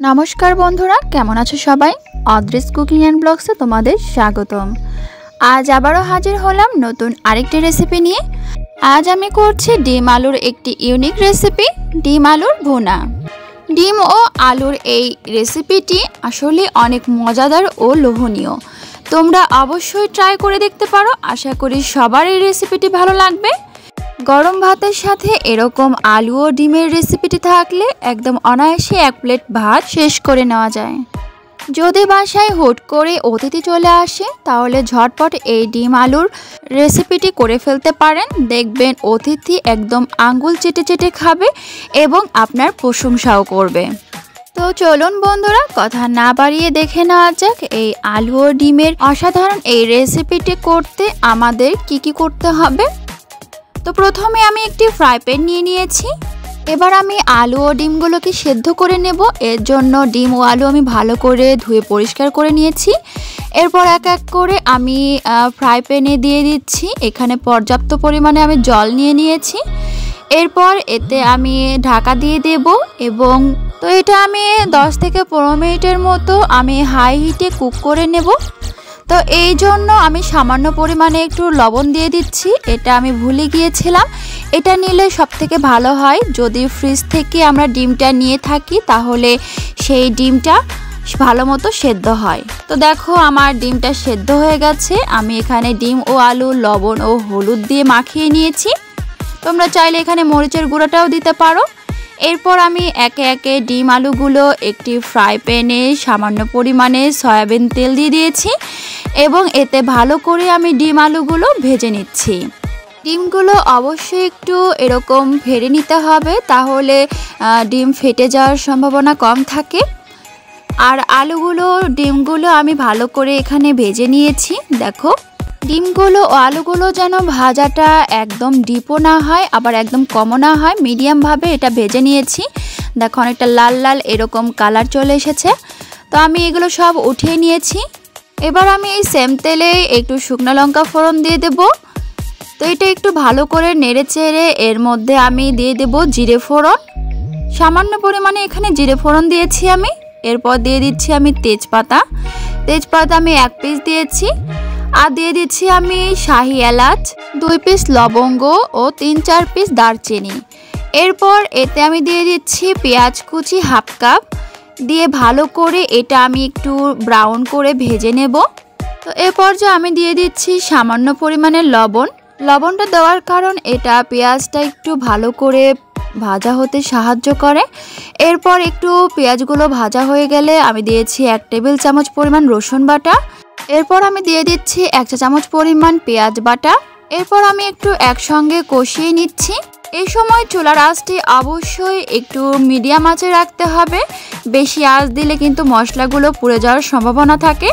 নমস্কার বন্ধুরা, কেমন আছো সবাই? অদ্রিস কুকিং অ্যান্ড ব্লগসে তোমাদের স্বাগতম। আজ আবারও হাজির হলাম নতুন আরেকটি রেসিপি নিয়ে। আজ আমি করছি ডিম আলুর একটি ইউনিক রেসিপি, ডিম আলুর ভুনা। ডিম ও আলুর এই রেসিপিটি আসলে অনেক মজাদার ও লোভনীয়। তোমরা অবশ্যই ট্রাই করে দেখতে পারো। আশা করি সবার এই রেসিপিটি ভালো লাগবে। গরম ভাতের সাথে এরকম আলু ও ডিমের রেসিপিটি থাকলে একদম অনায়াসে এক প্লেট ভাত শেষ করে নেওয়া যায়। যদি বাসায় হুট করে অতিথি চলে আসে তাহলে ঝটপট এই ডিম আলুর রেসিপিটি করে ফেলতে পারেন। দেখবেন অতিথি একদম আঙ্গুল চেটে চেটে খাবে এবং আপনার প্রশংসাও করবে। তো চলুন বন্ধুরা, কথা না বাড়িয়ে দেখে নেওয়া যাক এই আলু ও ডিমের অসাধারণ এই রেসিপিটি করতে আমাদের কি করতে হবে। তো প্রথমে আমি একটি ফ্রাই প্যান নিয়ে নিয়েছি। এবার আমি আলু ও ডিমগুলোকে সেদ্ধ করে নেব। এর জন্য ডিম ও আলু আমি ভালো করে ধুয়ে পরিষ্কার করে নিয়েছি। এরপর এক এক করে আমি ফ্রাই প্যানে দিয়ে দিচ্ছি। এখানে পর্যাপ্ত পরিমাণে আমি জল নিয়ে নিয়েছি। এরপর এতে আমি ঢাকা দিয়ে দেব এবং তো এটা আমি 10 থেকে 15 মিনিটের মতো আমি হাই হিটে কুক করে নেব। তো এই জন্য আমি সামান্য পরিমাণে একটু লবণ দিয়ে দিচ্ছি। এটা আমি ভুলে গিয়েছিলাম, এটা নিলে সবথেকে ভালো হয়। যদি ফ্রিজ থেকে আমরা ডিমটা নিয়ে থাকি তাহলে সেই ডিমটা ভালো মতো সেদ্ধ হয়। তো দেখো আমার ডিমটা সেদ্ধ হয়ে গেছে। আমি এখানে ডিম ও আলু লবণ ও হলুদ দিয়ে মাখিয়ে নিয়েছি। তোমরা চাইলে এখানে মরিচের গুঁড়োটাও দিতে পারো। এরপর আমি একে একে ডিম আলুগুলো একটি ফ্রাই প্যানে সামান্য পরিমাণে সয়াবিন তেল দিয়ে দিয়েছি এবং এতে ভালো করে আমি ডিম আলুগুলো ভেজে নিচ্ছি। ডিমগুলো অবশ্যই একটু এরকম ভেজে নিতে হবে, তাহলে ডিম ফেটে যাওয়ার সম্ভাবনা কম থাকে। আর ডিমগুলো আমি ভালো করে এখানে ভেজে নিয়েছি। দেখো ডিমগুলো ও আলুগুলো যেন ভাজাটা একদম ডিপও না হয় আবার একদম কমও না হয়, মিডিয়ামভাবে এটা ভেজে নিয়েছি। দেখো অনেকটা লাল লাল এরকম কালার চলে এসেছে। তো আমি এগুলো সব উঠিয়ে নিয়েছি। এবার আমি এই সেম তেলে একটু শুকনো লঙ্কা ফোড়ন দিয়ে দেব। তো এটা একটু ভালো করে নেড়ে চেড়ে এর মধ্যে আমি দিয়ে দেব জিরে ফোড়ন। সামান্য পরিমাণে এখানে জিরে ফোড়ন দিয়েছি আমি। এরপর দিয়ে দিচ্ছি আমি তেজপাতা আমি 1 পিস দিয়েছি। আর দিয়ে দিচ্ছি আমি শাহি এলাচ 2 পিস, লবঙ্গ ও 3-4 পিস দারচিনি। এরপর এতে আমি দিয়ে দিচ্ছি পেঁয়াজ কুচি 1/2 কাপ দিয়ে ভালো করে এটা আমি একটু ব্রাউন করে ভেজে নেব। তো এরপর যে আমি দিয়ে দিচ্ছি সামান্য পরিমাণে লবণটা দেওয়ার কারণ এটা পেঁয়াজটা একটু ভালো করে ভাজা হতে সাহায্য করে। এরপর একটু পেঁয়াজগুলো ভাজা হয়ে গেলে আমি দিয়েছি 1 টেবিল চামচ পরিমাণ রসুন বাটা। এরপর আমি দিয়ে দিচ্ছি 1 চা চামচ পরিমাণ পেঁয়াজ বাটা। এরপর আমি একটু একসঙ্গে কষিয়ে নিচ্ছি। এই সময় চুলার আঁচটি অবশ্যই একটু মিডিয়াম আঁচে রাখতে হবে। বেশি আঁচ দিলে কিন্তু মশলাগুলো পুড়ে যাওয়ার সম্ভাবনা থাকে।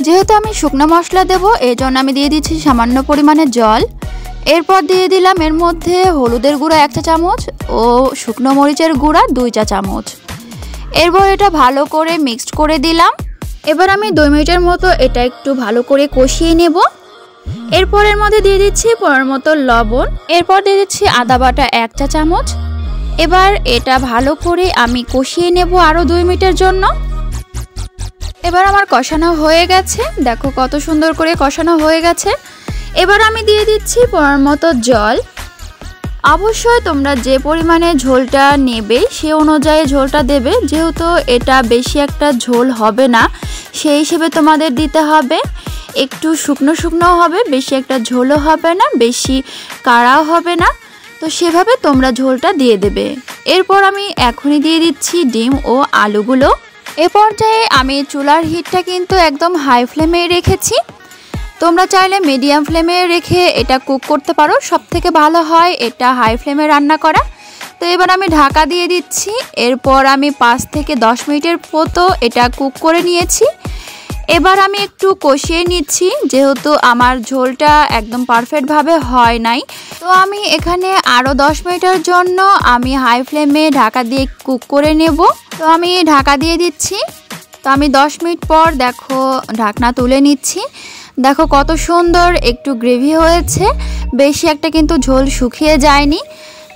যেহেতু আমি শুকনো মশলা দেব এই জন্য আমি দিয়ে দিচ্ছি সামান্য পরিমাণে জল। এরপর দিয়ে দিলাম এর মধ্যে হলুদের গুঁড়া 1 চা চামচ ও শুকনো মরিচের গুঁড়া 2 চা চামচ। এরপর এটা ভালো করে মিক্সড করে দিলাম। এবার আমি 2 মিনিটের মতো এটা একটু ভালো করে কষিয়ে নেব। এরপর এর মধ্যে দিয়ে দিচ্ছি পরিমাণ মতো লবণ। এরপর দিয়ে দিচ্ছি আদা বাটা 1 চা চামচ। এবার এটা ভালো করে আমি কষিয়ে নেব আরও 2 মিনিটের জন্য। এবার আমার কষানো হয়ে গেছে। দেখো কত সুন্দর করে কষানো হয়ে গেছে। এবার আমি দিয়ে দিচ্ছি পরিমাণ মতো জল। অবশ্যই তোমরা যে পরিমাণে ঝোলটা নেবে সে অনুযায়ী ঝোলটা দেবে। যেহেতু এটা বেশি একটা ঝোল হবে না সেই হিসেবে তোমাদের দিতে হবে। একটু শুকনো শুকনো হবে, বেশি একটা ঝোলও হবে না, বেশি কাড়াও হবে না। তো সেভাবে তোমরা ঝোলটা দিয়ে দেবে। এরপর আমি এখনই দিয়ে দিচ্ছি ডিম ও আলুগুলো। এ পর্যায়ে আমি চুলার হিটটা কিন্তু একদম হাই ফ্লেমে রেখেছি। তোমরা চাইলে মিডিয়াম ফ্লেমে রেখে এটা কুক করতে পারো, সবথেকে ভালো হয় এটা হাই ফ্লেমে রান্না করা। তো এবার আমি ঢাকা দিয়ে দিচ্ছি। এরপর আমি 5 থেকে 10 মিনিটের মতো এটা কুক করে নিয়েছি। এবার আমি একটু কষিয়ে নিচ্ছি, যেহেতু আমার ঝোলটা একদম পারফেক্টভাবে হয় নাই। তো আমি এখানে আরও 10 মিনিটের জন্য আমি হাই ফ্লেমে ঢাকা দিয়ে কুক করে নেব। তো আমি ঢাকা দিয়ে দিচ্ছি। তো আমি 10 মিনিট পর দেখো ঢাকনা তুলে নিচ্ছি। দেখো কত সুন্দর একটু গ্রেভি হয়েছে, বেশি একটা কিন্তু ঝোল শুকিয়ে যায়নি।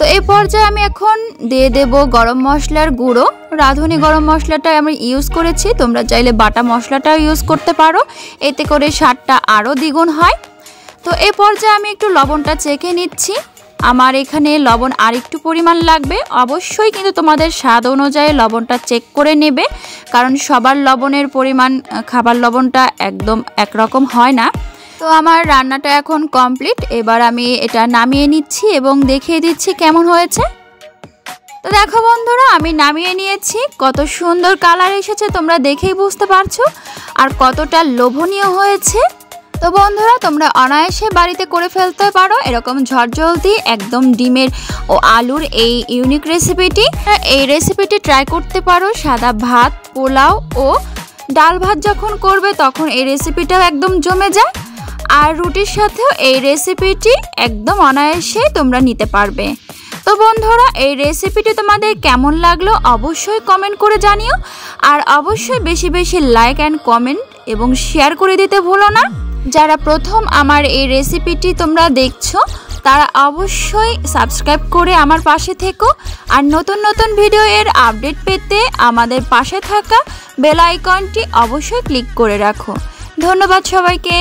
তো এই পর্যায়ে আমি এখন দিয়ে দেব গরম মশলার গুঁড়ো। রাঁধুনি গরম মশলাটা আমি ইউজ করেছি, তোমরা চাইলে বাটা মশলাটাও ইউজ করতে পারো, এতে করে স্বাদটা আরও দ্বিগুণ হয়। তো এই পর্যায়ে আমি একটু লবণটা চেখে নিচ্ছি। আমার এখানে লবণ আর একটু পরিমাণ লাগবে, অবশ্যই কিন্তু তোমাদের স্বাদ অনুযায়ী লবণটা চেক করে নেবে, কারণ সবার লবণের পরিমাণ খাবার লবণটা একদম একরকম হয় না। তো আমার রান্নাটা এখন কমপ্লিট, এবার আমি এটা নামিয়ে নিচ্ছি এবং দেখিয়ে দিচ্ছি কেমন হয়েছে। তো দেখো বন্ধুরা, আমি নামিয়ে নিয়েছি, কত সুন্দর কালার এসেছে তোমরা দেখেই বুঝতে পারছো, আর কতটা লোভনীয় হয়েছে। তো বন্ধুরা, তোমরা অনায়াসে বাড়িতে করে ফেলতে পারো এরকম ঝটজলদি একদম ডিমের ও আলুর এই ইউনিক রেসিপিটি। এই রেসিপিটি ট্রাই করতে পারো সাদা ভাত, পোলাও ও ডাল ভাত যখন করবে তখন এই রেসিপিটাও একদম জমে যায়, আর রুটির সাথেও এই রেসিপিটি একদম অনায়াসে তোমরা নিতে পারবে। তো বন্ধুরা, এই রেসিপিটি তোমাদের কেমন লাগলো অবশ্যই কমেন্ট করে জানিও, আর অবশ্যই বেশি বেশি লাইক অ্যান্ড কমেন্ট এবং শেয়ার করে দিতে ভুলো না। যারা প্রথম আমার এই রেসিপিটি তোমরা দেখছো তারা অবশ্যই সাবস্ক্রাইব করে আমার পাশে থেকো, আর নতুন নতুন ভিডিও এর আপডেট পেতে আমাদের পাশে থাকা বেল আইকনটি অবশ্যই ক্লিক করে রাখো। ধন্যবাদ সবাইকে।